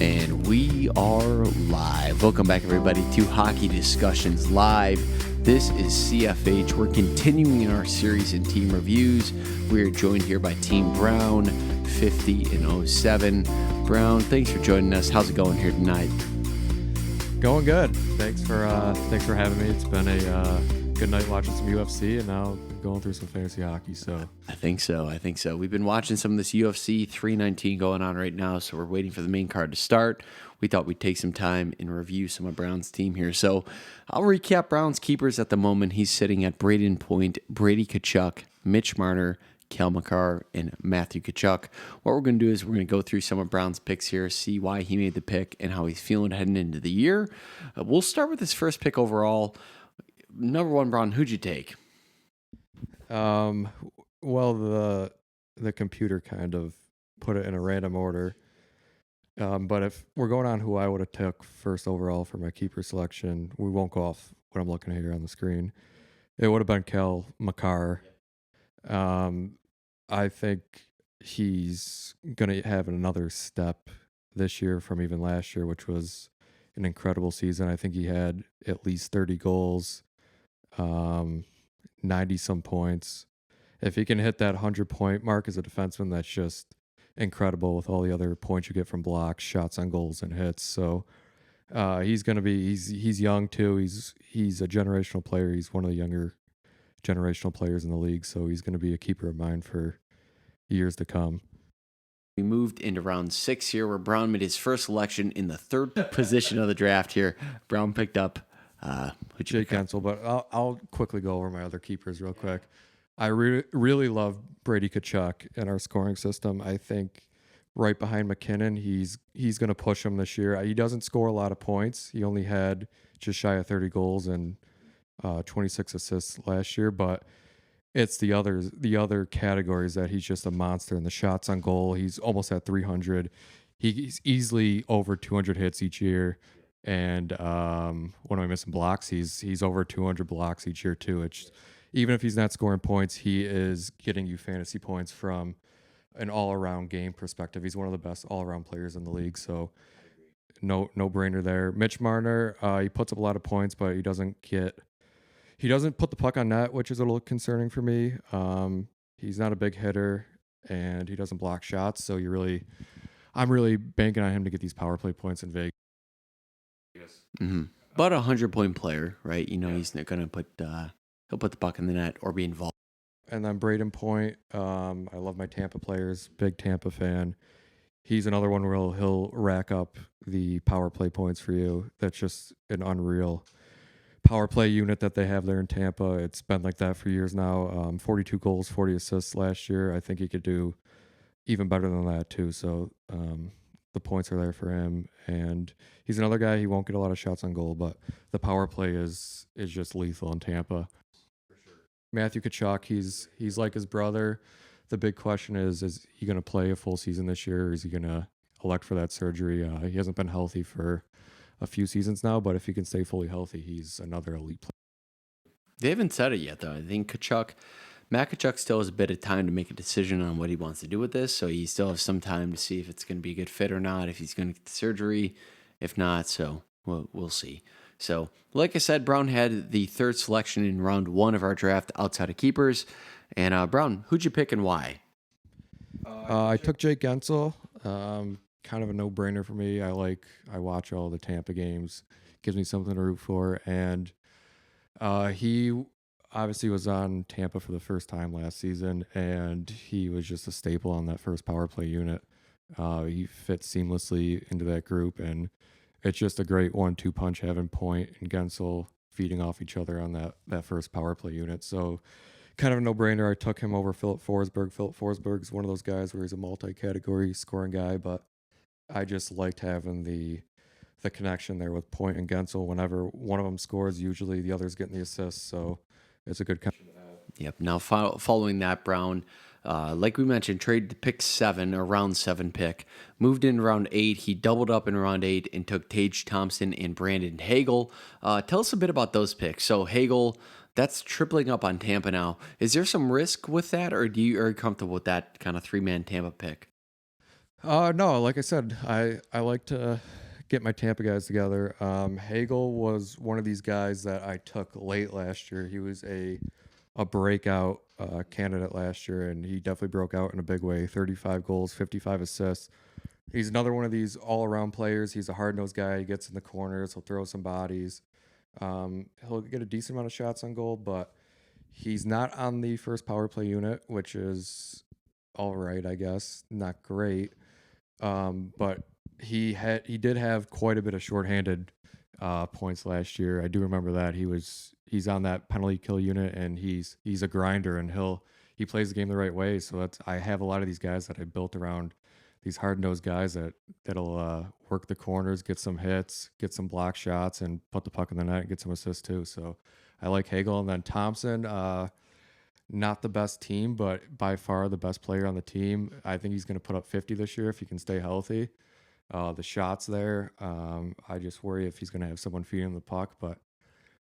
And we are live. Welcome back, everybody, to Hockey Discussions Live. This is CFH. We're continuing our series in team reviews. We are joined here by Team Brown, 50 and 07. Brown, thanks for joining us. How's it going here tonight? Going good. Thanks for having me. It's been a good night watching some UFC, and now going through some fantasy hockey. So I think so. We've been watching some of this UFC 319 going on right now, so we're waiting for the main card to start. We thought we'd take some time and review some of Brown's team here. So I'll recap Brown's keepers at the moment. He's sitting at Braden Point, Brady Tkachuk, Mitch Marner, Kel McCarr, and Matthew Tkachuk. What we're going to do is we're going to go through some of Brown's picks here, see why he made the pick and how he's feeling heading into the year. We'll start with his first pick overall. Number one, Brown, who'd you take? Well, the computer kind of put it in a random order. But if we're going on who I would have took first overall for my keeper selection, we won't go off what I'm looking at here on the screen. It would have been Kel McCarr. I think he's going to have another step this year from even last year, which was an incredible season. I think he had at least 30 goals, 90-some points. If he can hit that 100-point mark as a defenseman, that's just incredible with all the other points you get from blocks, shots on goals, and hits. So he's going to be he's young too. He's a generational player. He's one of the younger generational players in the league. So he's going to be a keeper of mine for years to come. We moved into round 6 here, where Brown made his first selection in the third position of the draft here. Brown picked up Jake Gensel, but I'll quickly go over my other keepers real quick. I really love Brady Tkachuk in our scoring system. I think right behind McKinnon, he's going to push him this year. He doesn't score a lot of points. He only had just shy of 30 goals and 26 assists last year, but it's the other categories that he's just a monster. In the shots on goal, he's almost at 300. He's easily over 200 hits each year. And what am I missing? Blocks. He's over 200 blocks each year too. Even if he's not scoring points, he is getting you fantasy points from an all-around game perspective. He's one of the best all-around players in the league. So no brainer there. Mitch Marner, he puts up a lot of points, but he doesn't put the puck on net, which is a little concerning for me. He's not a big hitter, and he doesn't block shots. So I'm really banking on him to get these power play points in Vegas. Mm-hmm. But a 100-point player, right? He's not going to put he'll put the puck in the net or be involved. And then Braden Point, I love my Tampa players, big Tampa fan. He's another one where he'll rack up the power play points for you. That's just an unreal power play unit that they have there in Tampa. It's been like that for years now. 42 goals, 40 assists last year. I think he could do even better than that too. So the points are there for him. And he's another guy, he won't get a lot of shots on goal, but the power play is just lethal in Tampa. Matthew Tkachuk, he's like his brother. The big question is he going to play a full season this year, or is he going to elect for that surgery? He hasn't been healthy for a few seasons now, but if he can stay fully healthy, he's another elite player. They haven't said it yet, though. I think Matt Tkachuk still has a bit of time to make a decision on what he wants to do with this, so he still has some time to see if it's going to be a good fit or not, if he's going to get the surgery, if not, so we'll see. So, like I said, Brown had the third selection in round 1 of our draft outside of keepers. And Brown, who'd you pick and why? I took Jake Gensel. Kind of a no-brainer for me. I watch all the Tampa games. Gives me something to root for. And he obviously was on Tampa for the first time last season, and he was just a staple on that first power play unit. He fits seamlessly into that group, and it's just a great 1-2 punch having Point and Gensel feeding off each other on that first power play unit. So kind of a no-brainer. I took him over Philip Forsberg. Philip Forsberg's one of those guys where he's a multi-category scoring guy, but I just liked having the connection there with Point and Gensel. Whenever one of them scores, usually the other's getting the assist. So it's a good connection to have. Yep. Now, following that, Brown, like we mentioned, traded pick 7, or round 7 pick. Moved in round 8. He doubled up in round 8 and took Tage Thompson and Brandon Hagel. Tell us a bit about those picks. So Hagel, that's tripling up on Tampa now. Is there some risk with that, or are you comfortable with that kind of 3-man Tampa pick? No, like I said, I like to get my Tampa guys together. Hagel was one of these guys that I took late last year. He was a breakout candidate last year, and he definitely broke out in a big way. 35 goals, 55 assists. He's another one of these all around players. He's a hard nosed guy. He gets in the corners. He'll throw some bodies. He'll get a decent amount of shots on goal, but he's not on the first power play unit, which is all right, I guess. Not great. But he did have quite a bit of shorthanded points last year. I do remember that he's on that penalty kill unit, and he's a grinder, and he plays the game the right way. So I have a lot of these guys that I built around these hard nosed guys that'll work the corners, get some hits, get some block shots, and put the puck in the net and get some assists too. So I like Hagel, and then Thompson. Not the best team, but by far the best player on the team. I think he's going to put up 50 this year if he can stay healthy. The shots there, I just worry if he's going to have someone feeding him the puck, but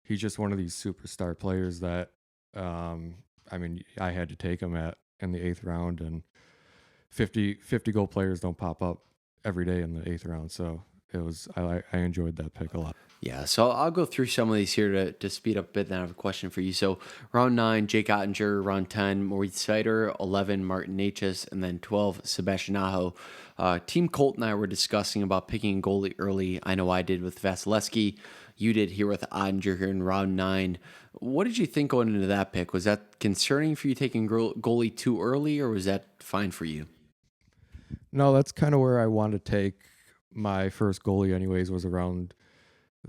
he's just one of these superstar players that, I mean, I had to take him in the eighth round, and 50 goal players don't pop up every day in the eighth round. So I enjoyed that pick a lot. Yeah, so I'll go through some of these here to speed up a bit. Then I have a question for you. So round 9, Jake Ottinger. Round 10, Maurice Sider. 11, Martin Necas. And then 12, Sebastian Aho. Team Colt and I were discussing about picking goalie early. I know I did with Vasilevsky. You did here with Ottinger here in round 9. What did you think going into that pick? Was that concerning for you taking goalie too early, or was that fine for you? No, that's kind of where I wanted to take my first goalie, anyways, was around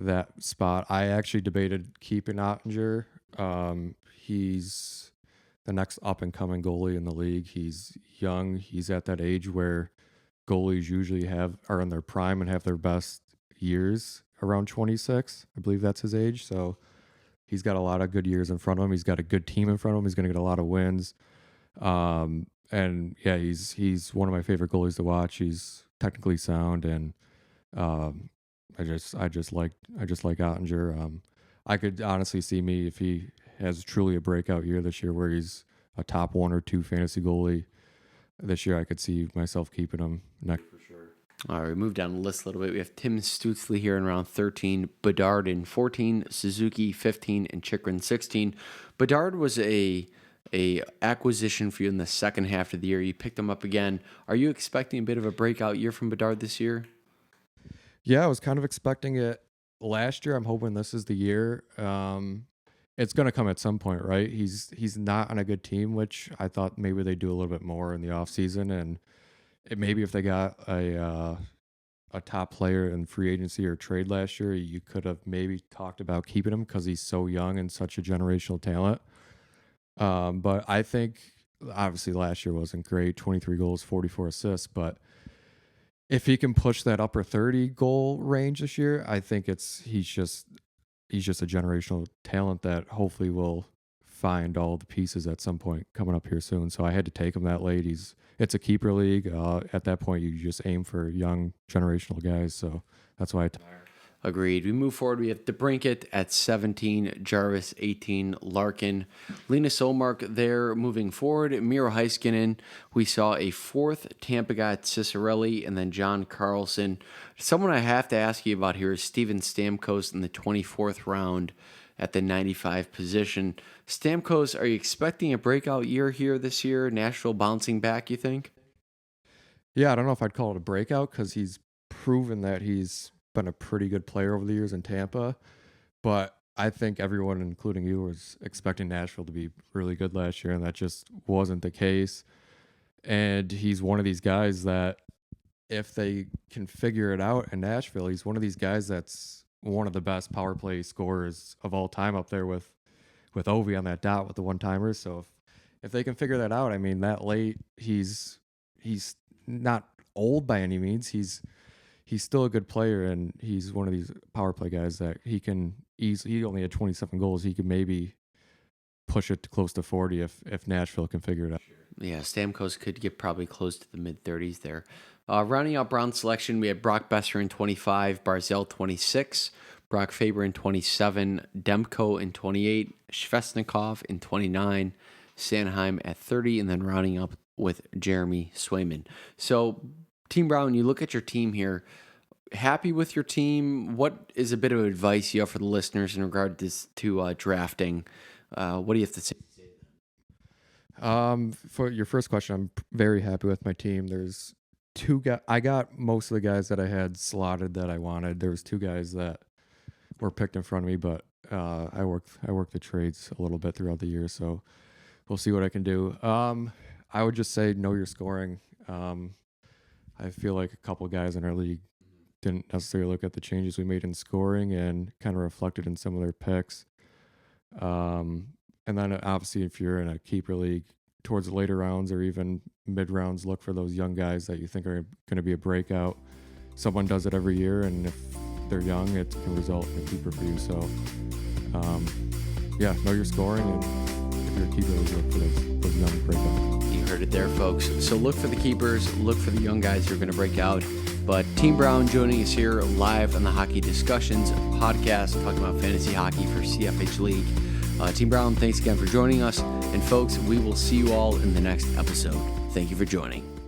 that spot. I actually debated keeping Ottinger. He's the next up and coming goalie in the league. He's young. He's at that age where goalies usually are in their prime and have their best years around 26. I believe that's his age. So he's got a lot of good years in front of him. He's got a good team in front of him. He's going to get a lot of wins. And yeah, he's one of my favorite goalies to watch. He's technically sound, and um, I just like Ottinger. I could honestly see me if he has truly a breakout year this year, where he's a top 1 or 2 fantasy goalie this year. I could see myself keeping him next. All right, we move down the list a little bit. We have Tim Stützle here in round 13, Bedard in 14, Suzuki 15, and Chikrin 16. Bedard was a acquisition for you in the second half of the year. You picked him up again. Are you expecting a bit of a breakout year from Bedard this year? Yeah, I was kind of expecting it last year. I'm hoping this is the year. It's going to come at some point, right? He's not on a good team, which I thought maybe they do a little bit more in the offseason, and maybe if they got a top player in free agency or trade last year, you could have maybe talked about keeping him because he's so young and such a generational talent. But I think obviously last year wasn't great, 23 goals, 44 assists, but if he can push that upper 30 goal range this year, I think he's just a generational talent that hopefully will find all the pieces at some point coming up here soon. So I had to take him that late. It's a keeper league. At that point, you just aim for young generational guys. So that's why Agreed. We move forward. We have DeBrinket at 17, Jarvis 18, Larkin, Linus Olmark there moving forward. Miro Heiskanen. We saw a fourth Tampa guy at Cicerelli, and then John Carlson. Someone I have to ask you about here is Steven Stamkos in the 24th round at the 95 position. Stamkos, are you expecting a breakout year here this year? Nashville bouncing back, you think? Yeah, I don't know if I'd call it a breakout because he's proven that he's been a pretty good player over the years in Tampa. But I think everyone, including you, was expecting Nashville to be really good last year, and that just wasn't the case. And he's one of these guys that, if they can figure it out in Nashville, he's one of these guys that's one of the best power play scorers of all time, up there with Ovi on that dot with the one timers. So if they can figure that out, I mean, that late, he's not old by any means. He's still a good player, and he's one of these power play guys that he only had 27 goals. He could maybe push it to close to 40 if Nashville can figure it out. Yeah, Stamkos could get probably close to the mid 30s there. Rounding out Brown selection, we had Brock Besser in 25, Barzell 26, Brock Faber in 27, Demko in 28, Svesnikov in 29, Sanheim at 30, and then rounding up with Jeremy Swayman. So Team Brown, you look at your team here. Happy with your team? What is a bit of advice you have for the listeners in regard to drafting? What do you have to say? For your first question, I'm very happy with my team. There's two guys. I got most of the guys that I had slotted that I wanted. There was two guys that were picked in front of me, but I worked the trades a little bit throughout the year, so we'll see what I can do. I would just say know your scoring. I feel like a couple guys in our league didn't necessarily look at the changes we made in scoring and kind of reflected in some of their picks. And then obviously, if you're in a keeper league, towards the later rounds or even mid rounds, look for those young guys that you think are going to be a breakout. Someone does it every year, and if they're young, it can result in a keeper for you. So, know your scoring, and if you're a keeper, look for those young breakouts. You heard it there, folks. So look for the keepers, look for the young guys who are going to break out. But Team Brown joining us here live on the Hockey Discussions podcast, talking about fantasy hockey for CFH League. Team Brown, thanks again for joining us. And folks, we will see you all in the next episode. Thank you for joining.